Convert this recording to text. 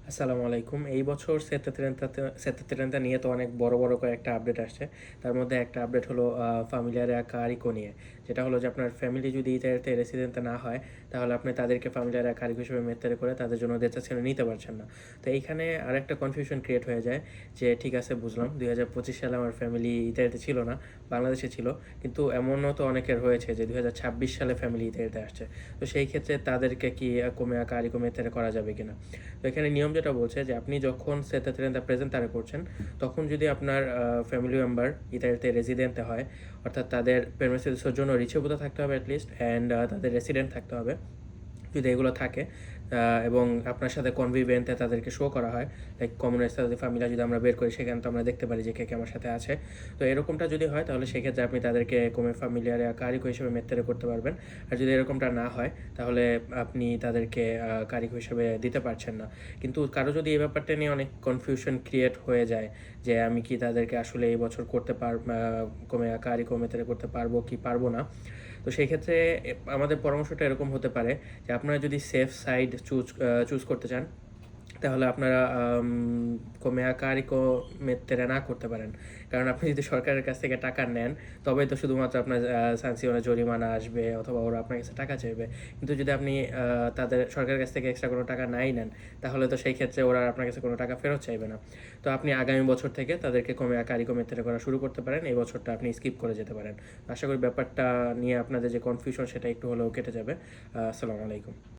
আসসালামু আলাইকুম। এই বছর সেতা নিয়ে তো অনেক বড়, বড় কয়েকটা আপডেট আসছে। তার মধ্যে একটা আপডেট হলো Familiare a Carico নিয়ে। যেটা হলো যে আপনার ফ্যামিলি যদি ইতালিতে রেসিডেন্ট না হয়, তাহলে আপনি তাদেরকে Familiare a Carico হিসেবে মেত্তারে করে তাদের জন্য দেশাচ্ছেন নিতে পারছেন না। তো এইখানে আরেকটা কনফিউশন ক্রিয়েট হয়ে যায় যে ঠিক আছে বুঝলাম ২০২৫ সালে আমার ফ্যামিলি ইতালিতে ছিল না, বাংলাদেশে ছিল। কিন্তু এমনও তো অনেকের হয়েছে যে ২০২৬ সালে ফ্যামিলি ইতালিতে আসছে। তো সেই ক্ষেত্রে তাদেরকে কি কোমে a Carico মেত্তারে করা যাবে কিনা? তো এখানে নিয়ম যেটা বলছে যে আপনি যখন সেটা প্রেজেন্টারে করছেন, তখন যদি আপনার ফ্যামিলি মেম্বার ইতালিতে রেসিডেন্টে হয়, অর্থাৎ তাদের পেরমেসিডের জন্য রিচেবল থাকতে হবে অ্যাটলিস্ট, অ্যান্ড তাদের রেসিডেন্ট থাকতে হবে। যদি এগুলো থাকে এবং আপনার সাথে কনভিভেন্টে তাদেরকে শো করা হয়, লাইক কমন তাদের ফ্যামিলি যদি আমরা বের করি, সেখানে তো আমরা দেখতে পারি যে কে কে আমার সাথে আছে। তো এরকমটা যদি হয়, তাহলে সেক্ষেত্রে আপনি তাদেরকে কোমে ফ্যামিলিয়ারে কারিকো হিসেবে মেত্তারে করতে পারবেন। আর যদি এরকমটা না হয়, তাহলে আপনি তাদেরকে কারিকো হিসেবে দিতে পারছেন না। কিন্তু কারো যদি এই ব্যাপারটা নিয়ে অনেক কনফিউশন ক্রিয়েট হয়ে যায় যে আমি কি তাদেরকে আসলে এই বছর করতে কোমে কারিকো মেত্তারে করতে পারবো কি পারবো না, তো সেই ক্ষেত্রে আমাদের পরামর্শটা এরকম হতে পারে যে আপনারা যদি সেফ সাইড চুজ করতে চান, তাহলে আপনারা কোমেয়া কারিকো মেত্তেরে না করতে পারেন। কারণ আপনি যদি সরকারের কাছ থেকে টাকা নেন, তবেই তো শুধুমাত্র আপনার সানসিওনে জরিমানা আসবে অথবা ওরা আপনার কাছে টাকা চাইবে। কিন্তু যদি আপনি তাদের সরকারের কাছ থেকে এক্সট্রা কোনো টাকা নাই নেন, তাহলে তো সেই ক্ষেত্রে ওরা আপনার কাছে কোনো টাকা ফেরত চাইবে না। তো আপনি আগামী বছর থেকে তাদেরকে কোমেয়া কারিকো মেত্তেরে করা শুরু করতে পারেন। এই বছরটা আপনি স্কিপ করে যেতে পারেন। আশা করি ব্যাপারটা নিয়ে আপনাদের যে কনফিউশন সেটা একটু হলেও কেটে যাবে। আসসালামু আলাইকুম।